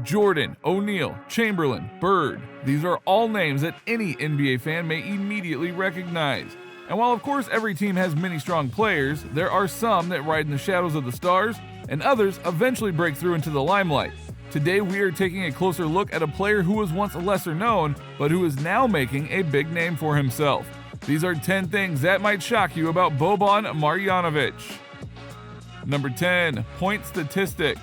Jordan, O'Neal, Chamberlain, Bird. These are all names that any NBA fan may immediately recognize. And while of course every team has many strong players, there are some that ride in the shadows of the stars, and others eventually break through into the limelight. Today we are taking a closer look at a player who was once lesser known, but who is now making a big name for himself. These are 10 things that might shock you about Boban Marjanovic. Number 10. Point statistics.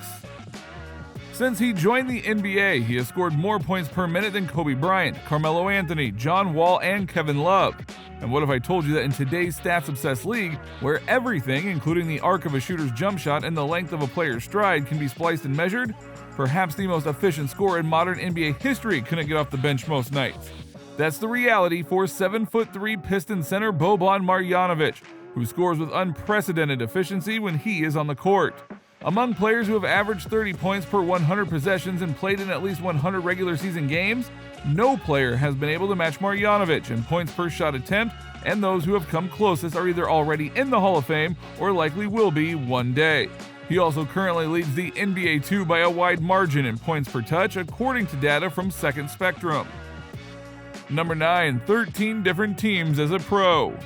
Since he joined the NBA, he has scored more points per minute than Kobe Bryant, Carmelo Anthony, John Wall, and Kevin Love. And what if I told you that in today's stats-obsessed league, where everything, including the arc of a shooter's jump shot and the length of a player's stride, can be spliced and measured, perhaps the most efficient scorer in modern NBA history couldn't get off the bench most nights. That's the reality for 7'3" Piston center Boban Marjanovic, who scores with unprecedented efficiency when he is on the court. Among players who have averaged 30 points per 100 possessions and played in at least 100 regular season games, no player has been able to match Marjanovic in points per shot attempt, and those who have come closest are either already in the Hall of Fame or likely will be one day. He also currently leads the NBA 2 by a wide margin in points per touch, according to data from Second Spectrum. Number 9. 13 different teams as a pro.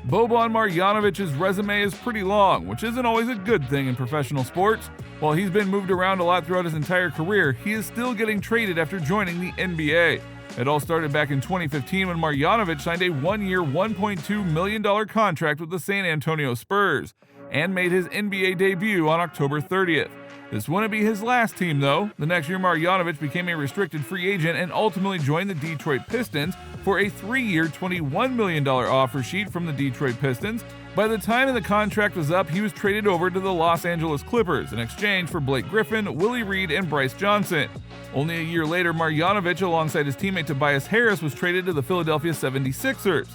Boban Marjanovic's resume is pretty long, which isn't always a good thing in professional sports. While he's been moved around a lot throughout his entire career, he is still getting traded after joining the NBA. It all started back in 2015 when Marjanovic signed a one-year, $1.2 million contract with the San Antonio Spurs and made his NBA debut on October 30th. This wouldn't be his last team, though. The next year, Marjanovic became a restricted free agent and ultimately joined the Detroit Pistons for a 3-year, $21 million offer sheet from the Detroit Pistons. By the time the contract was up, he was traded over to the Los Angeles Clippers in exchange for Blake Griffin, Willie Reed, and Bryce Johnson. Only a year later, Marjanovic, alongside his teammate Tobias Harris, was traded to the Philadelphia 76ers.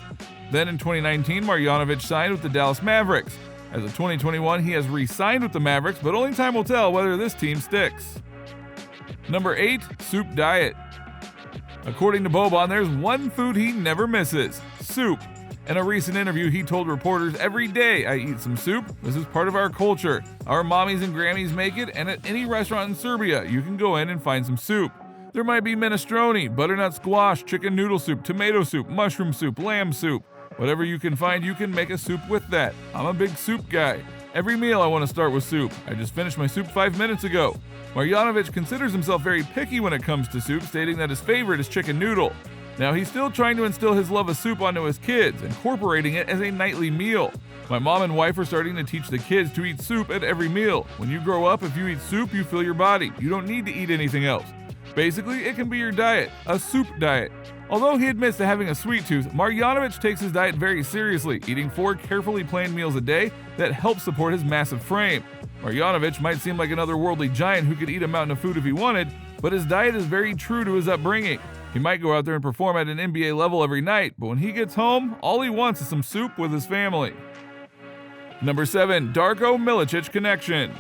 Then in 2019, Marjanovic signed with the Dallas Mavericks. As of 2021, he has re-signed with the Mavericks, but only time will tell whether this team sticks. Number 8. Soup diet. According to Boban, there's one food he never misses: soup. In a recent interview, he told reporters, "Every day I eat some soup. This is part of our culture. Our mommies and Grammys make it, and at any restaurant in Serbia, you can go in and find some soup. There might be minestrone, butternut squash, chicken noodle soup, tomato soup, mushroom soup, lamb soup. Whatever you can find, you can make a soup with that. I'm a big soup guy. Every meal I want to start with soup. I just finished my soup 5 minutes ago." Marjanovic considers himself very picky when it comes to soup, stating that his favorite is chicken noodle. Now, he's still trying to instill his love of soup onto his kids, incorporating it as a nightly meal. "My mom and wife are starting to teach the kids to eat soup at every meal. When you grow up, if you eat soup, you fill your body. You don't need to eat anything else. Basically, it can be your diet, a soup diet." Although he admits to having a sweet tooth, Marjanovic takes his diet very seriously, eating 4 carefully planned meals a day that help support his massive frame. Marjanovic might seem like another worldly giant who could eat a mountain of food if he wanted, but his diet is very true to his upbringing. He might go out there and perform at an NBA level every night, but when he gets home, all he wants is some soup with his family. Number 7. Darko Milicic connection.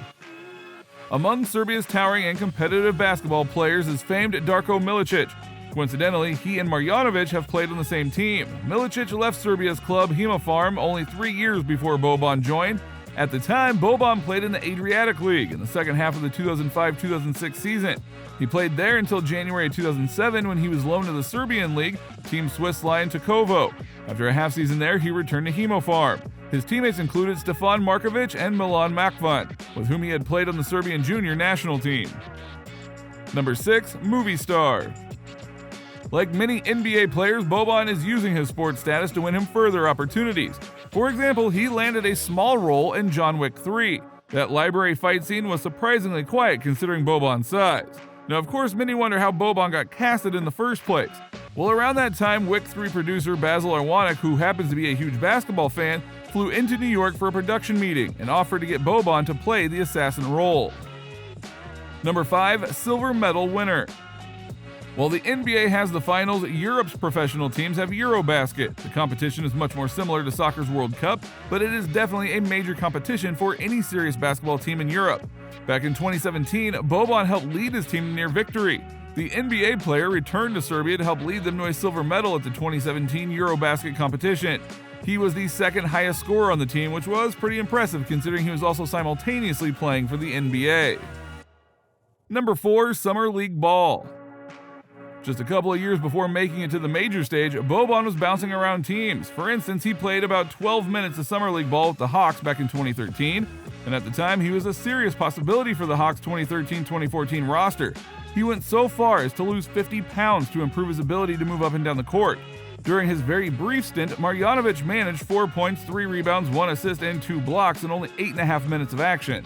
Among Serbia's towering and competitive basketball players is famed Darko Milicic. Coincidentally, he and Marjanovic have played on the same team. Milicic left Serbia's club Hemofarm only 3 years before Boban joined. At the time, Boban played in the Adriatic League in the second half of the 2005-2006 season. He played there until January 2007 when he was loaned to the Serbian League, Team Swiss Lion Takovo. After a half season there, he returned to Hemofarm. His teammates included Stefan Markovic and Milan Makvan, with whom he had played on the Serbian junior national team. Number 6. Movie star. Like many NBA players, Boban is using his sports status to win him further opportunities. For example, he landed a small role in John Wick 3. That library fight scene was surprisingly quiet considering Boban's size. Now, of course, many wonder how Boban got casted in the first place. Well, around that time, Wick 3 producer Basil Arwanek, who happens to be a huge basketball fan, flew into New York for a production meeting and offered to get Boban to play the assassin role. Number 5. Silver medal winner. While the NBA has the finals, Europe's professional teams have Eurobasket. The competition is much more similar to soccer's World Cup, but it is definitely a major competition for any serious basketball team in Europe. Back in 2017, Boban helped lead his team to near victory. The NBA player returned to Serbia to help lead them to a silver medal at the 2017 Eurobasket competition. He was the second highest scorer on the team, which was pretty impressive considering he was also simultaneously playing for the NBA. Number 4. Summer League Ball. Just a couple of years before making it to the major stage, Boban was bouncing around teams. For instance, he played about 12 minutes of Summer League Ball with the Hawks back in 2013, and at the time he was a serious possibility for the Hawks' 2013-2014 roster. He went so far as to lose 50 pounds to improve his ability to move up and down the court. During his very brief stint, Marjanovic managed 4 points, 3 rebounds, 1 assist, and 2 blocks in only 8.5 minutes of action.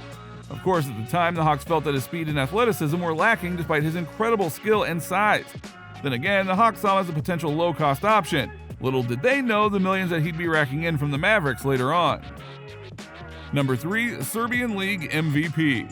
Of course, at the time, the Hawks felt that his speed and athleticism were lacking despite his incredible skill and size. Then again, the Hawks saw him as a potential low-cost option. Little did they know the millions that he'd be racking in from the Mavericks later on. Number 3. Serbian League MVP.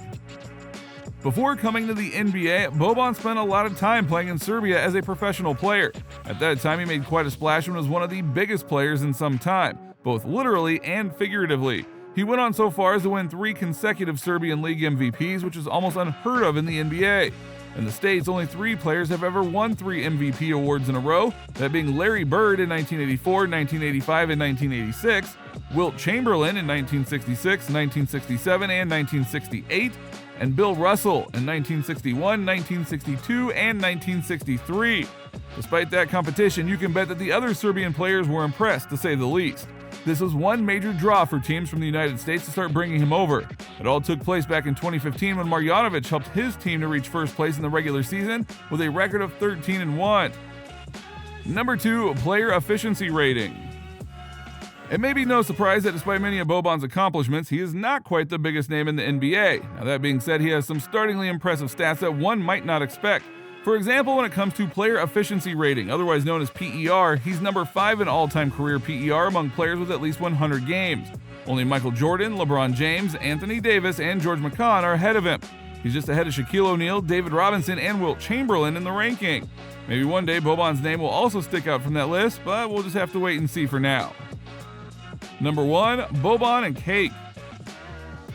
Before coming to the NBA, Boban spent a lot of time playing in Serbia as a professional player. At that time, he made quite a splash and was one of the biggest players in some time, both literally and figuratively. He went on so far as to win 3 consecutive Serbian League MVPs, which is almost unheard of in the NBA. In the States, only 3 players have ever won 3 MVP awards in a row, that being Larry Bird in 1984, 1985, and 1986, Wilt Chamberlain in 1966, 1967, and 1968, and Bill Russell in 1961, 1962, and 1963. Despite that competition, you can bet that the other Serbian players were impressed, to say the least. This was one major draw for teams from the United States to start bringing him over. It all took place back in 2015 when Marjanovic helped his team to reach first place in the regular season with a record of 13-1. Number 2. Player Efficiency Rating. It may be no surprise that despite many of Boban's accomplishments, he is not quite the biggest name in the NBA. Now that being said, he has some startlingly impressive stats that one might not expect. For example, when it comes to player efficiency rating, otherwise known as PER, he's number 5 in all-time career PER among players with at least 100 games. Only Michael Jordan, LeBron James, Anthony Davis, and George McCann are ahead of him. He's just ahead of Shaquille O'Neal, David Robinson, and Wilt Chamberlain in the ranking. Maybe one day Boban's name will also stick out from that list, but we'll just have to wait and see for now. Number 1. Boban and Cake.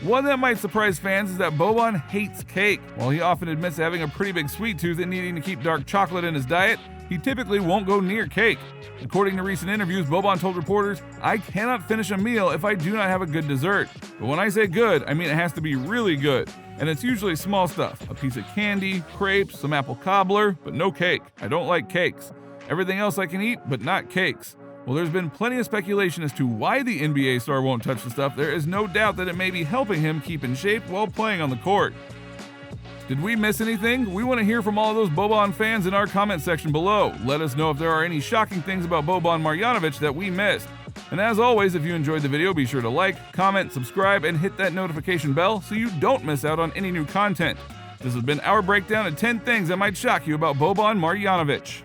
One that might surprise fans is that Boban hates cake. While he often admits to having a pretty big sweet tooth and needing to keep dark chocolate in his diet, he typically won't go near cake. According to recent interviews, Boban told reporters, "I cannot finish a meal if I do not have a good dessert. But when I say good, I mean it has to be really good. And it's usually small stuff, a piece of candy, crepes, some apple cobbler, but no cake. I don't like cakes. Everything else I can eat, but not cakes." Well, there's been plenty of speculation as to why the NBA star won't touch the stuff. There is no doubt that it may be helping him keep in shape while playing on the court. Did we miss anything? We want to hear from all of those Boban fans in our comment section below. Let us know if there are any shocking things about Boban Marjanovic that we missed. And as always, if you enjoyed the video, be sure to like, comment, subscribe, and hit that notification bell so you don't miss out on any new content. This has been our breakdown of 10 things that might shock you about Boban Marjanovic.